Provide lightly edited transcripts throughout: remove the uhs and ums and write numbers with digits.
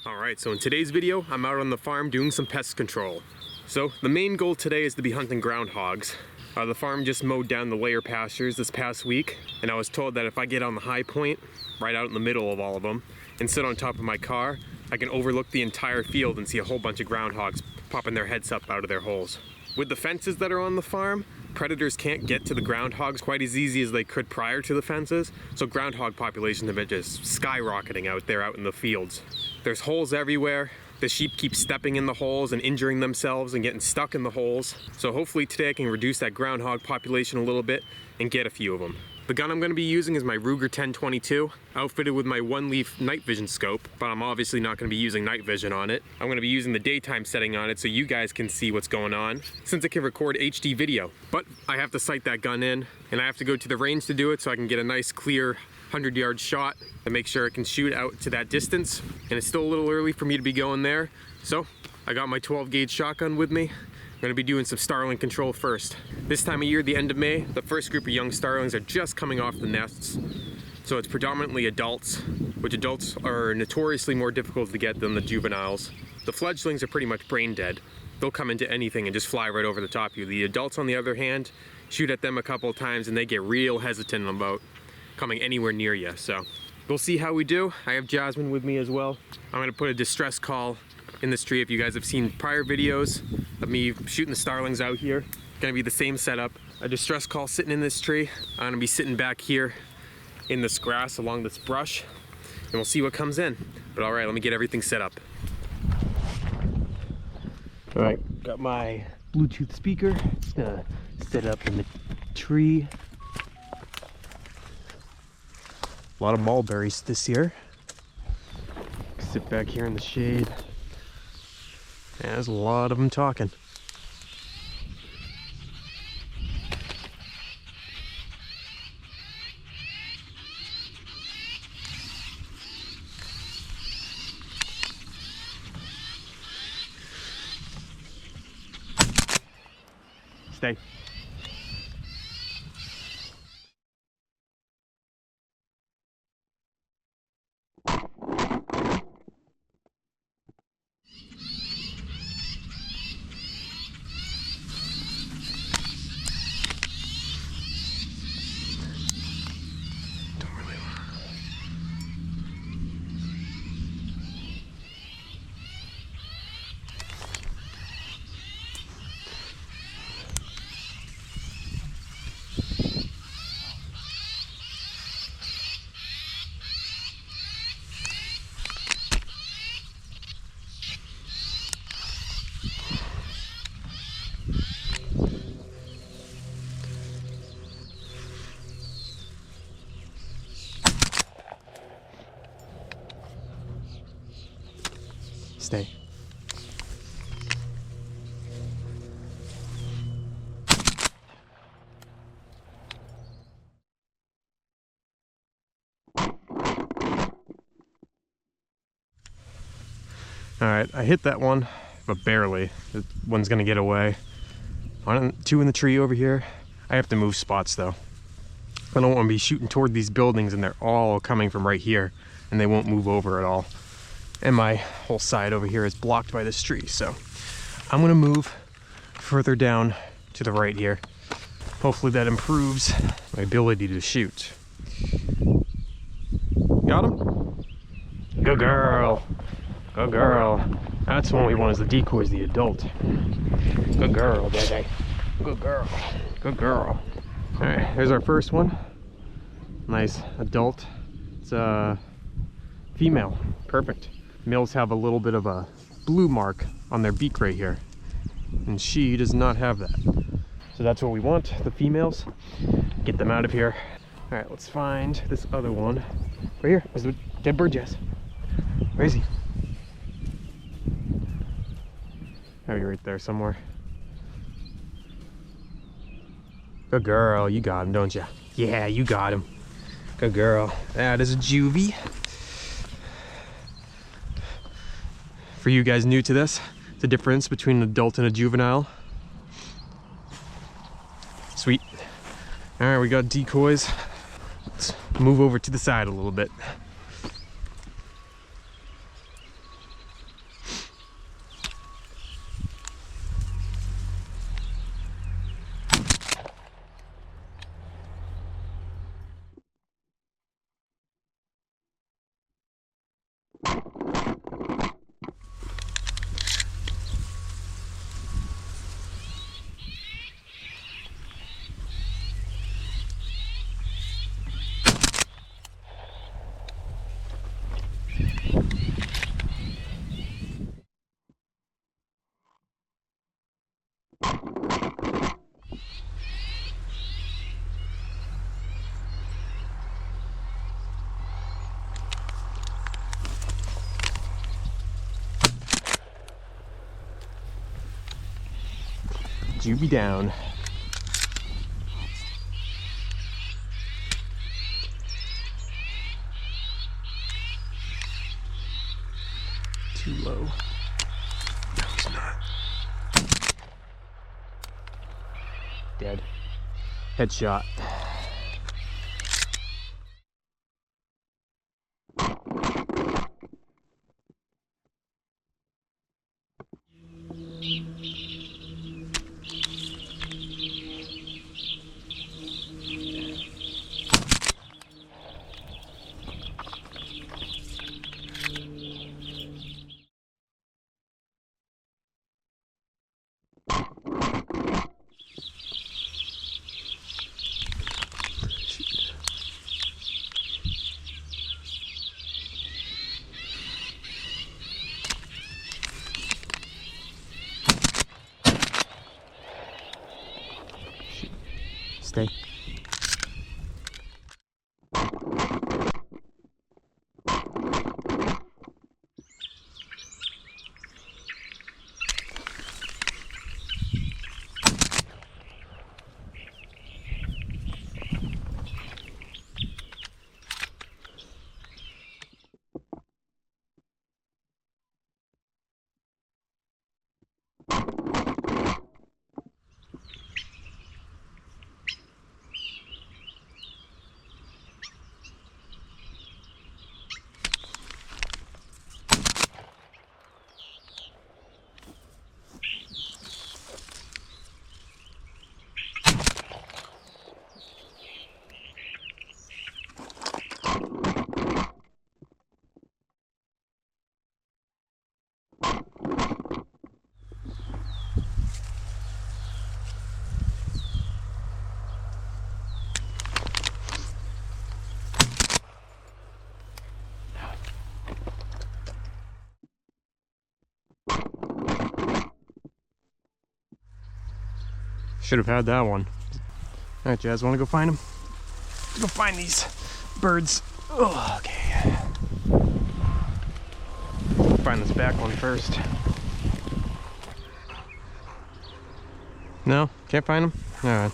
Alright, so in today's video, I'm out on the farm doing some pest control. So the main goal today is to be hunting groundhogs. The farm just mowed down the layer pastures this past week, and I was told that if I get on the high point, right out in the middle of all of them, and sit on top of my car, I can overlook the entire field and see a whole bunch of groundhogs popping their heads up out of their holes. With the fences that are on the farm, predators can't get to the groundhogs quite as easy as they could prior to the fences, so groundhog populations have been just skyrocketing out there out in the fields. There's holes everywhere. The sheep keep stepping in the holes and injuring themselves and getting stuck in the holes. So hopefully today I can reduce that groundhog population a little bit and get a few of them. The gun I'm going to be using is my Ruger 1022, outfitted with my Oneleaf night vision scope, but I'm obviously not going to be using night vision on it. I'm going to be using the daytime setting on it so you guys can see what's going on, since it can record HD video. But I have to sight that gun in, and I have to go to the range to do it so I can get a nice clear 100-yard shot to make sure it can shoot out to that distance. And it's still a little early for me to be going there, so I got my 12-gauge shotgun with me. I'm going to be doing some starling control first. This time of year, the end of May, the first group of young starlings are just coming off the nests. So it's predominantly adults, which adults are notoriously more difficult to get than the juveniles. The fledglings are pretty much brain dead. They'll come into anything and just fly right over the top of you. The adults, on the other hand, shoot at them a couple of times and they get real hesitant about coming anywhere near you. So we'll see how we do. I have Jasmine with me as well. I'm going to put a distress call in this tree. If you guys have seen prior videos of me shooting the starlings out here, gonna be the same setup. A distress call sitting in this tree. I'm gonna be sitting back here in this grass along this brush, and we'll see what comes in. But all right, let me get everything set up. All right, got my Bluetooth speaker. Just gonna set up in the tree. A lot of mulberries this year. Sit back here in the shade. Yeah, there's a lot of them talking. Stay. Stay. All right, I hit that one, but barely. That one's gonna get away. Two in the tree over here. I have to move spots though. I don't want to be shooting toward these buildings and they're all coming from right here and they won't move over at all. And my whole side over here is blocked by this tree, so I'm gonna move further down to the right here. Hopefully that improves my ability to shoot. Got him? Good girl. Good girl. That's the one we want, is the decoys, the adult. Good girl, Daddy. Good girl. Good girl. All right, here's our first one. Nice adult. It's a female. Perfect. Males have a little bit of a blue mark on their beak right here, and she does not have that. So that's what we want, the females. Get them out of here. All right, let's find this other one. Right here, there's the dead bird, Jess. Where is he? Oh, you're right there somewhere. Good girl, you got him, don't you? Yeah, you got him. Good girl. That is a juvie. For you guys new to this, the difference between an adult and a juvenile. Sweet. All right, we got decoys. Let's move over to the side a little bit. Juvie down. Too low. No, he's not. Dead. Headshot. Stay. Should have had that one. All right, Jazz, want to go find him? Let's go find these birds. Oh, okay. Find this back one first. No, can't find him? All right.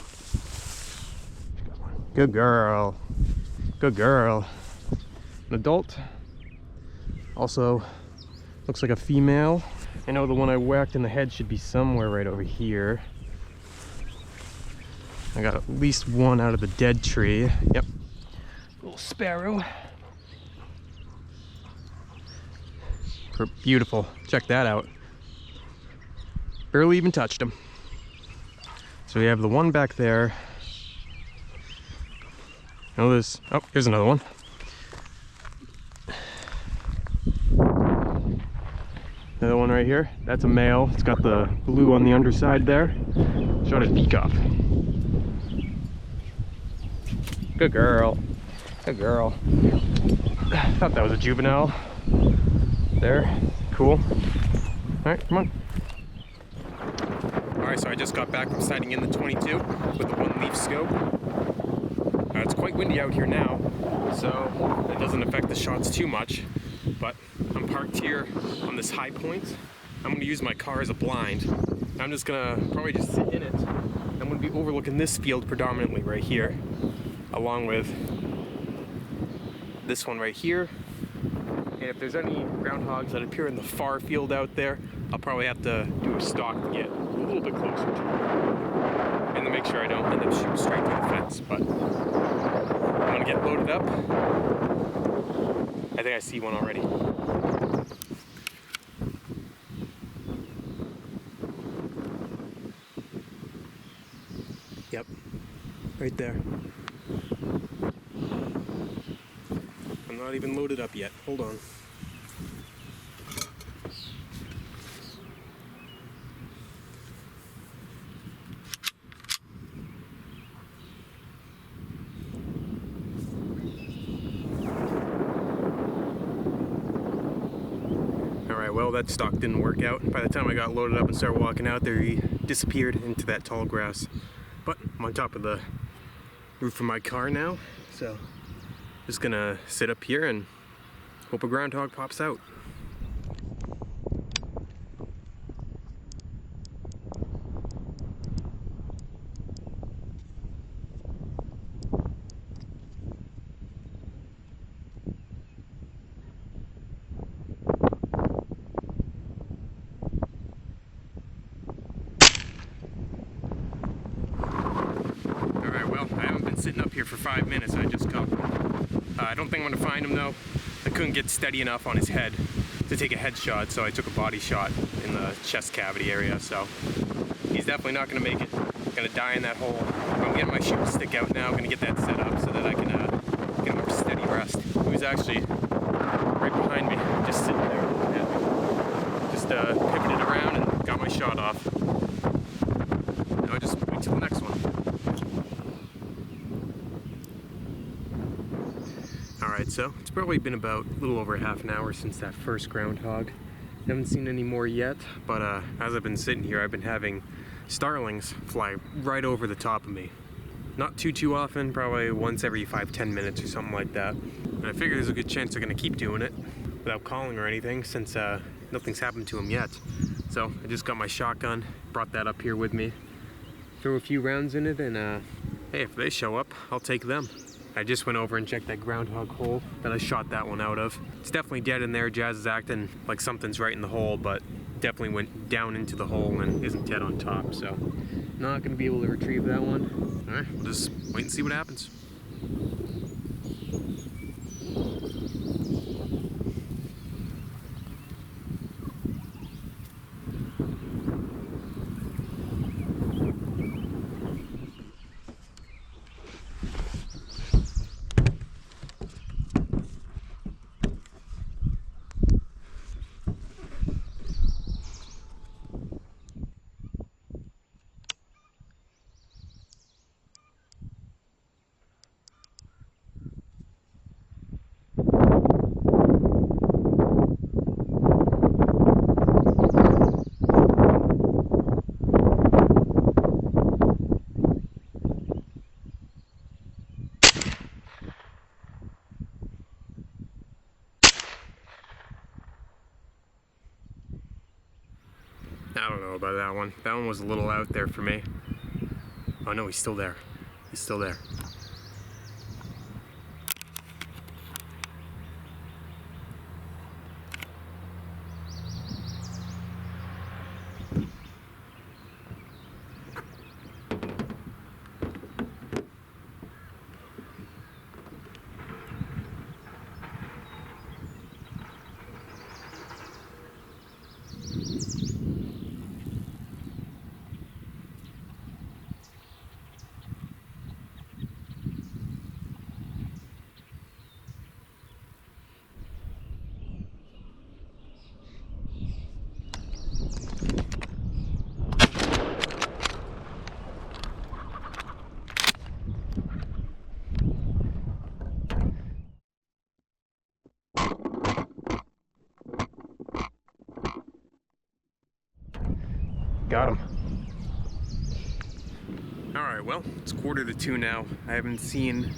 Good girl. Good girl. An adult. Also, looks like a female. I know the one I whacked in the head should be somewhere right over here. I got at least one out of the dead tree. Yep. Little sparrow. Beautiful. Check that out. Barely even touched him. So we have the one back there. Oh, here's another one. Another one right here. That's a male. It's got the blue on the underside there. Showed his beak off. Good girl. Good girl. I thought that was a juvenile. There. Cool. Alright, come on. Alright, so I just got back from sighting in the 22 with the Oneleaf scope. It's quite windy out here now, so it doesn't affect the shots too much. But I'm parked here on this high point. I'm going to use my car as a blind. I'm just going to probably just sit in it. I'm going to be overlooking this field predominantly right here, along with this one right here. And if there's any groundhogs that appear in the far field out there, I'll probably have to do a stalk to get a little bit closer to it, and to make sure I don't end up shooting straight through the fence. But I'm gonna get loaded up. I think I see one already. Yep, right there. I'm not even loaded up yet. Hold on. Alright, well, that stalk didn't work out. By the time I got loaded up and started walking out there, he disappeared into that tall grass. But I'm on top of the roof of my car now, so just gonna sit up here and hope a groundhog pops out. sitting up here for 5 minutes and I just come. I don't think I'm gonna find him though. I couldn't get steady enough on his head to take a headshot, so I took a body shot in the chest cavity area, so he's definitely not gonna make it. Gonna die in that hole. I'm getting my shoot stick out now, gonna get that set up so that I can get a more steady rest. He was actually right behind me, just sitting there. Yeah. Just pivoted around and got my shot off. Now I just wait till the next one. Alright, so it's probably been about a little over half an hour since that first groundhog. Haven't seen any more yet, but as I've been sitting here, I've been having starlings fly right over the top of me. Not too often, probably once every 5-10 minutes or something like that. And I figure there's a good chance they're gonna keep doing it without calling or anything, since nothing's happened to them yet. So I just got my shotgun, brought that up here with me, throw a few rounds in it, and hey, if they show up, I'll take them. I just went over and checked that groundhog hole that I shot that one out of. It's definitely dead in there. Jazz is acting like something's right in the hole, but definitely went down into the hole and isn't dead on top, so not gonna be able to retrieve that one. All right, we'll just wait and see what happens. I don't know about that one. That one was a little out there for me. Oh no, he's still there. He's still there. Got him. All right, well, it's 1:45 now. I haven't seen,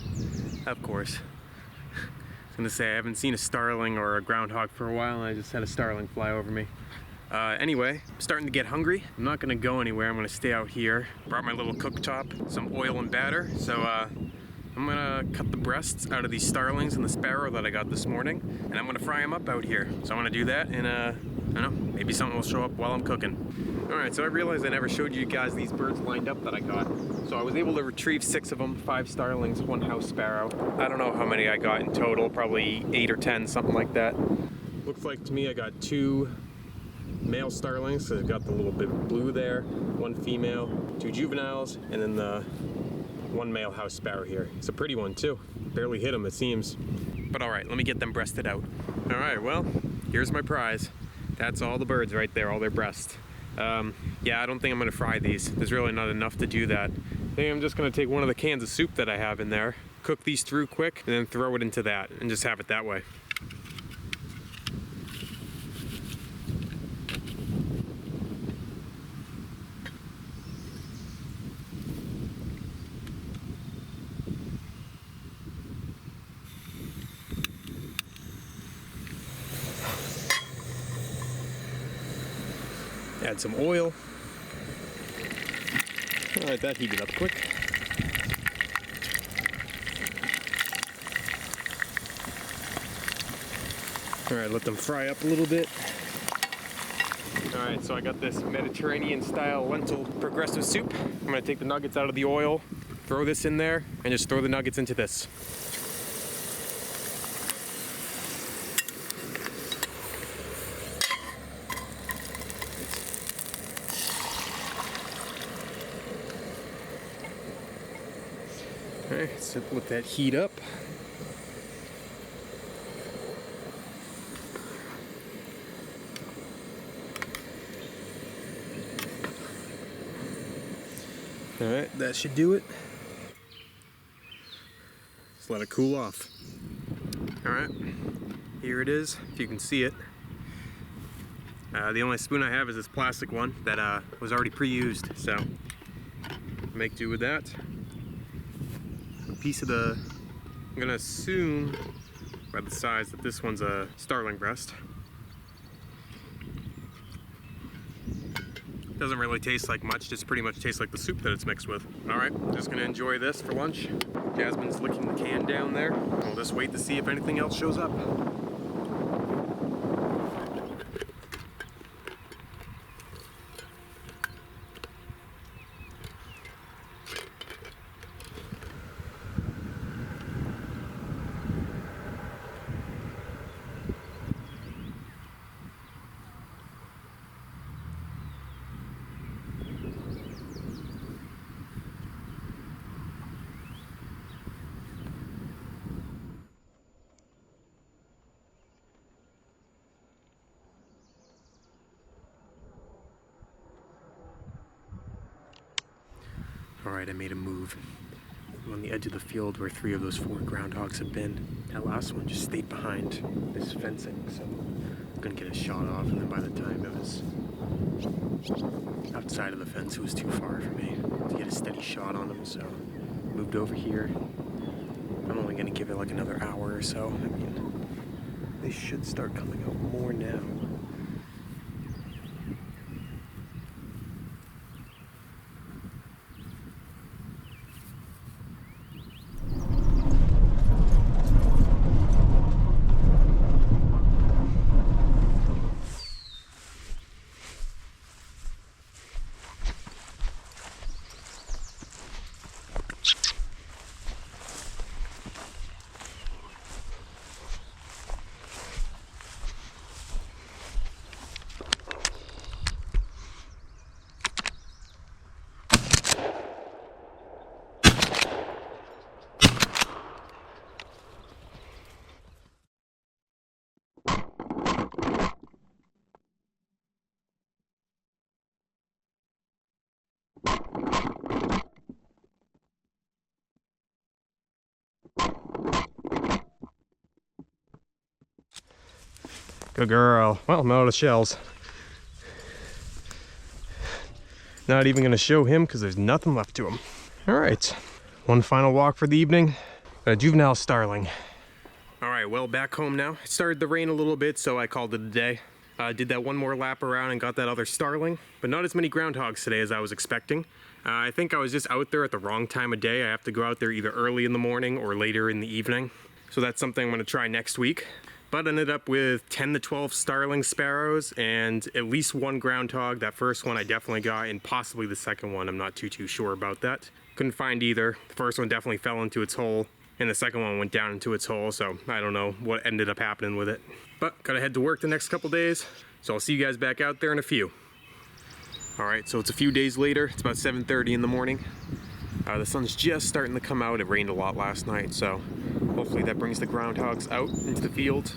of course, I was gonna say I haven't seen a starling or a groundhog for a while, and I just had a starling fly over me. Anyway, I'm starting to get hungry. I'm not gonna go anywhere. I'm gonna stay out here. Brought my little cooktop, some oil and batter. So I'm gonna cut the breasts out of these starlings and the sparrow that I got this morning, and I'm gonna fry them up out here. So I'm gonna do that, and I don't know, maybe something will show up while I'm cooking. All right, so I realized I never showed you guys these birds lined up that I got. So I was able to retrieve 6 of them, 5 starlings, 1 house sparrow. I don't know how many I got in total, probably 8 or 10, something like that. Looks like to me I got 2 male starlings, so I've got the little bit of blue there, 1 female, 2 juveniles, and then the 1 male house sparrow here. It's a pretty one too. Barely hit him, it seems. But all right, let me get them breasted out. All right, well, here's my prize. That's all the birds right there, all their breasts. Yeah, I don't think I'm gonna fry these. There's really not enough to do that. I think I'm just gonna take one of the cans of soup that I have in there, cook these through quick, and then throw it into that, and just have it that way. Add some oil. All right, that heated up quick. All right, let them fry up a little bit. All right, so I got this Mediterranean style lentil progressive soup. I'm gonna take the nuggets out of the oil, throw this in there and just throw the nuggets into this. Okay, so let that heat up. Alright, that should do it. Just let it cool off. Alright, here it is, if you can see it. The only spoon I have is this plastic one that was already pre-used, so make do with that. A piece of the, I'm gonna assume by the size that this one's a starling breast. Doesn't really taste like much, just pretty much tastes like the soup that it's mixed with. Alright, just gonna enjoy this for lunch. Jasmine's licking the can down there. We'll just wait to see if anything else shows up. Alright, I made a move. I'm on the edge of the field where 3 of those 4 groundhogs have been. That last one just stayed behind this fencing, so I'm gonna get a shot off, and then by the time it was outside of the fence, it was too far for me to get a steady shot on them, so moved over here. I'm only gonna give it like another hour or so. I mean, they should start coming out more now. Good girl. Well, I'm out of shells. Not even gonna show him because there's nothing left to him. All right, one final walk for the evening. A juvenile starling. All right, well, back home now. It started to rain a little bit, so I called it a day. Did that one more lap around and got that other starling, but not as many groundhogs today as I was expecting. I think I was just out there at the wrong time of day. I have to go out there either early in the morning or later in the evening. So that's something I'm gonna try next week. But ended up with 10 to 12 starling sparrows and at least 1 groundhog. That first one I definitely got, and possibly the second one. I'm not too sure about that. Couldn't find either. The first one definitely fell into its hole, and the second one went down into its hole, so I don't know what ended up happening with it. But gotta head to work the next couple days, so I'll see you guys back out there in a few. All right, so it's a few days later. It's about 7:30 in the morning. The sun's just starting to come out. It rained a lot last night, so hopefully that brings the groundhogs out into the field.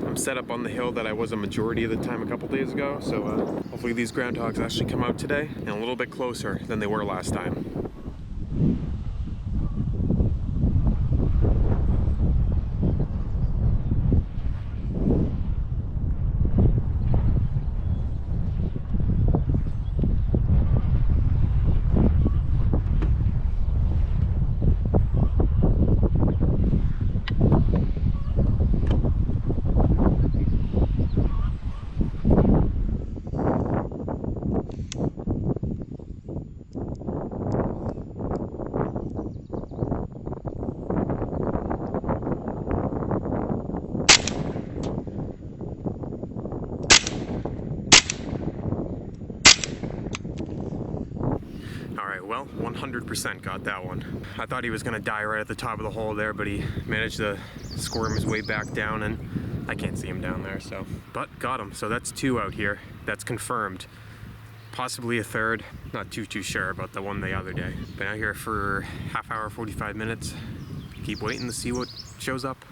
I'm set up on the hill that I was a majority of the time a couple days ago, so hopefully these groundhogs actually come out today and a little bit closer than they were last time. well, 100% got that one. I thought he was gonna die right at the top of the hole there, but he managed to squirm his way back down, and I can't see him down there, so. But got him, so that's 2 out here. That's confirmed. Possibly a third, not too sure about the one the other day. Been out here for half hour, 45 minutes. Keep waiting to see what shows up.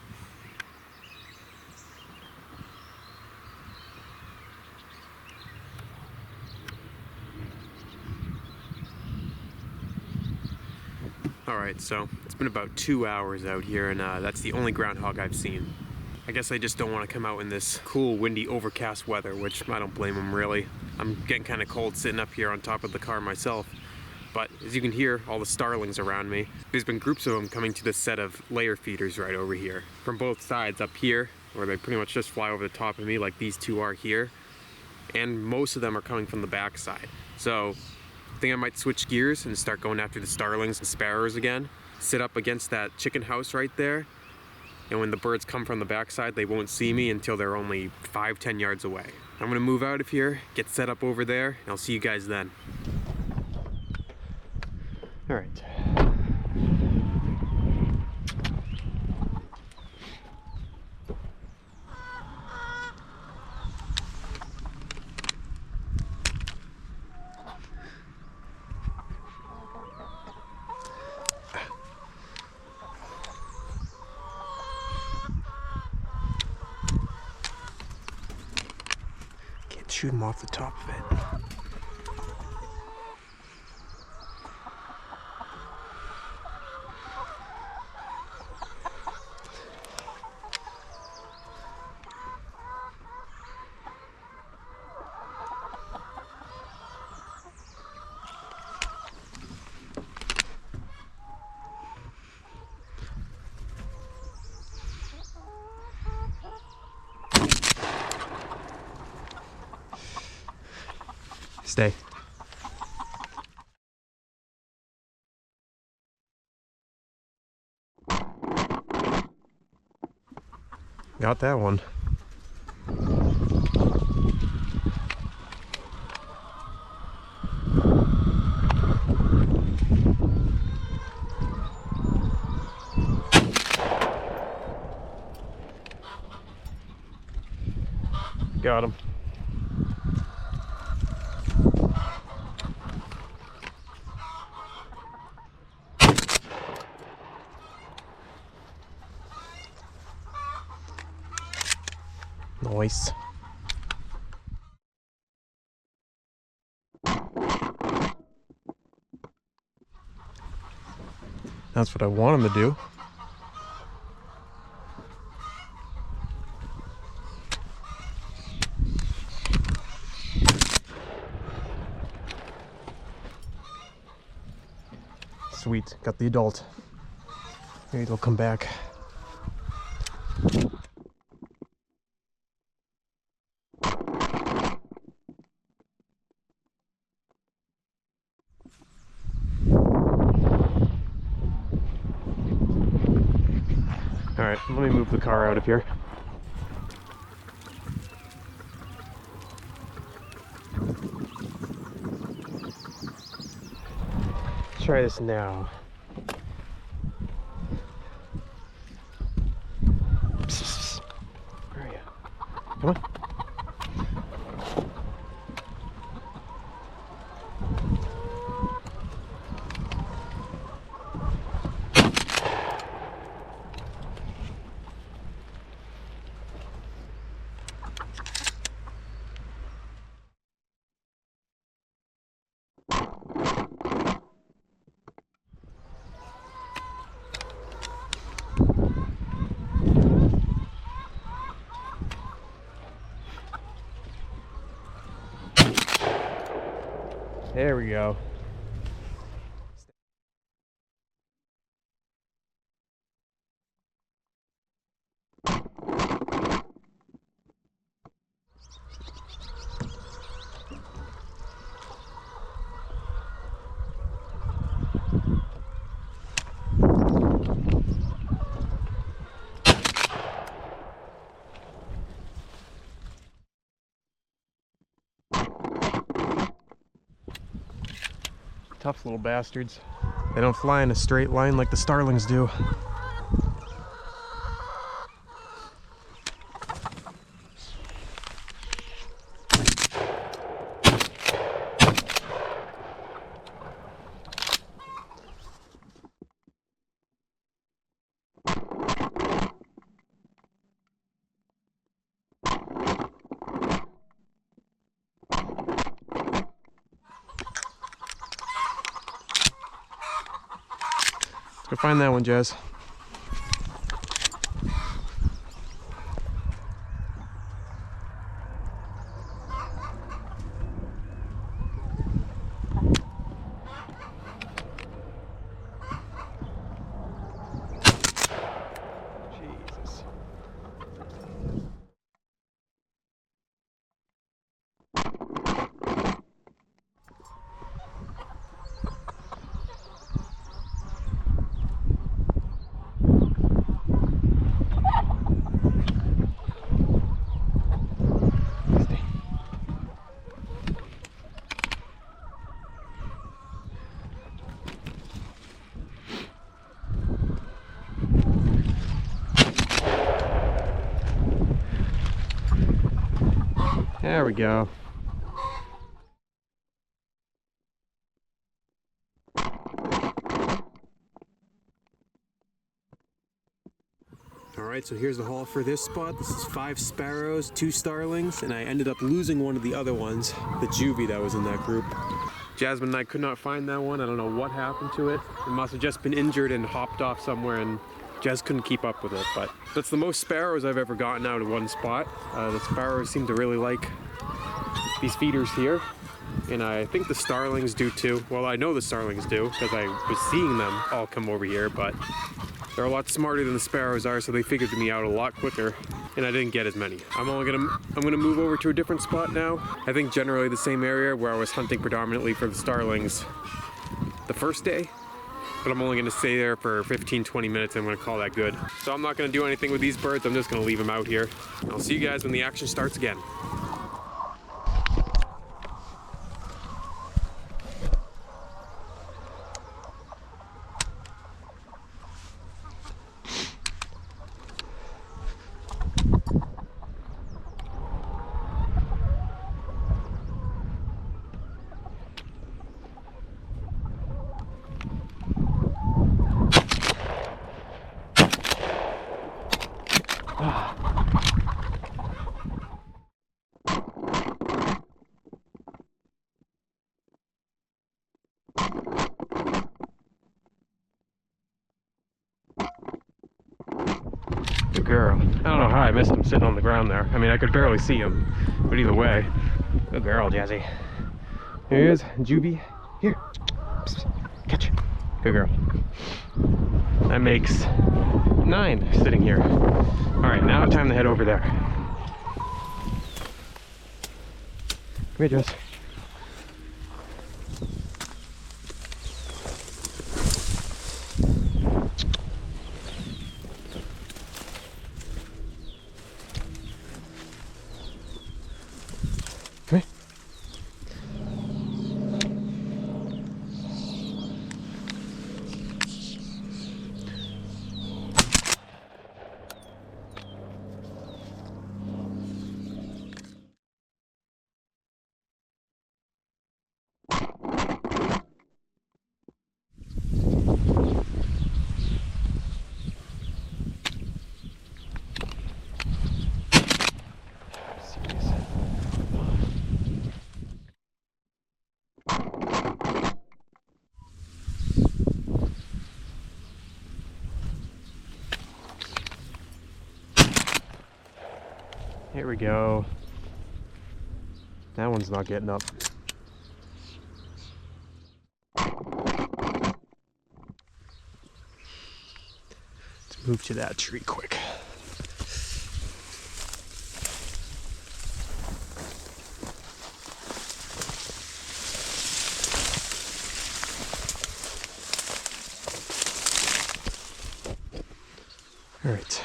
Alright, so it's been about 2 hours out here, and that's the only groundhog I've seen. I guess I just don't want to come out in this cool, windy, overcast weather, which I don't blame them really. I'm getting kind of cold sitting up here on top of the car myself. But as you can hear, all the starlings around me, there's been groups of them coming to this set of layer feeders right over here. From both sides up here, where they pretty much just fly over the top of me like these two are here. And most of them are coming from the back side. So I think I might switch gears and start going after the starlings and sparrows again. Sit up against that chicken house right there. And when the birds come from the backside, they won't see me until they're only 5-10 yards away. I'm gonna move out of here, get set up over there, and I'll see you guys then. All right. Shoot him off the top of it. Stay. Got that one. Got him. Nice. That's what I want him to do. Sweet, got the adult. Maybe they'll come back. Alright, let me move the car out of here. Let's try this now. Where are you? Come on. There we go. Tough little bastards. They don't fly in a straight line like the starlings do. Let's go find that one, Jazz. Jesus. There we go. Alright, so here's the haul for this spot. This is 5 sparrows, 2 starlings, and I ended up losing one of the other ones, the juvie that was in that group. Jasmine and I could not find that one. I don't know what happened to it. It must have just been injured and hopped off somewhere, and Jazz couldn't keep up with it. But that's the most sparrows I've ever gotten out of one spot. The sparrows seem to really like these feeders here, and I think the starlings do too. Well, I know the starlings do because I was seeing them all come over here, but they're a lot smarter than the sparrows are, so they figured me out a lot quicker, and I didn't get as many. I'm gonna move over to a different spot now. I think generally the same area where I was hunting predominantly for the starlings the first day, but I'm only gonna stay there for 15-20 minutes, and I'm gonna call that good. So I'm not gonna do anything with these birds. I'm just gonna leave them out here. I'll see you guys when the action starts again. Good girl. I don't know how I missed him sitting on the ground there. I mean, I could barely see him, but either way. Good girl, Jazzy. Here he is, Juvie. Here. Psst. Catch. Good girl. That makes 9 sitting here. Alright, now time to head over there. Come here, Jess. Come here. Here we go. That one's not getting up. Let's move to that tree quick. All right.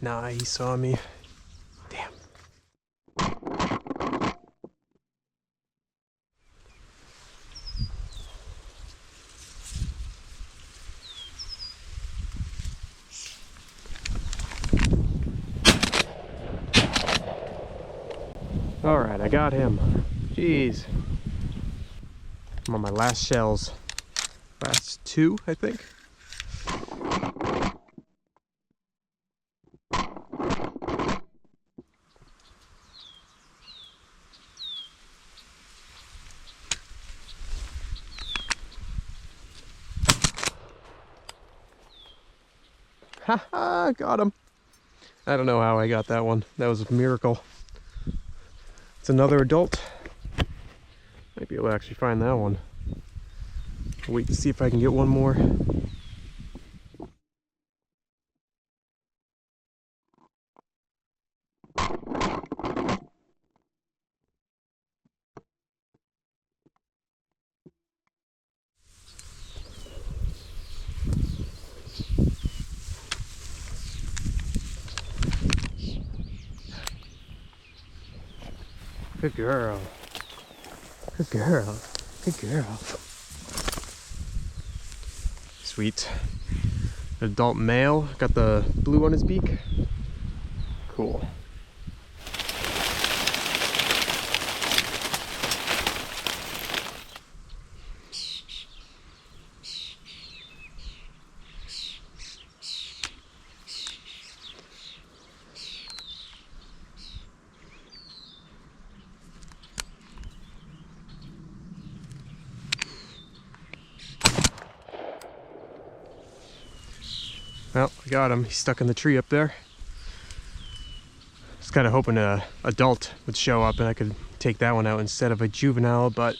Nah, he saw me. Damn. All right, I got him. Jeez. I'm on my last shells. Last 2, I think. Haha, got him. I don't know how I got that one. That was a miracle. It's another adult. Might be able to actually find that one. Wait to see if I can get one more. Good girl. Good girl. Good girl. Sweet. Adult male. Got the blue on his beak. Cool. Well, I got him. He's stuck in the tree up there. I was kind of hoping an adult would show up and I could take that one out instead of a juvenile, but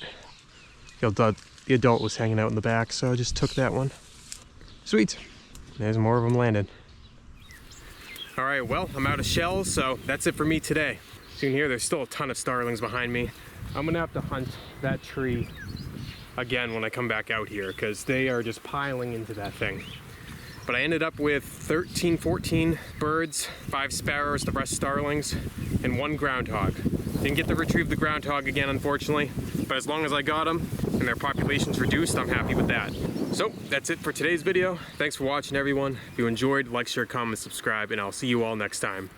the adult was hanging out in the back, so I just took that one. Sweet. There's more of them landing. All right, well, I'm out of shells, so that's it for me today. So you can hear there's still a ton of starlings behind me. I'm gonna have to hunt that tree again when I come back out here because they are just piling into that thing. But I ended up with 13, 14 birds, 5 sparrows, the rest starlings, and 1 groundhog. Didn't get to retrieve the groundhog again, unfortunately, but as long as I got them and their population's reduced, I'm happy with that. So that's it for today's video. Thanks for watching, everyone. If you enjoyed, like, share, comment, subscribe, and I'll see you all next time.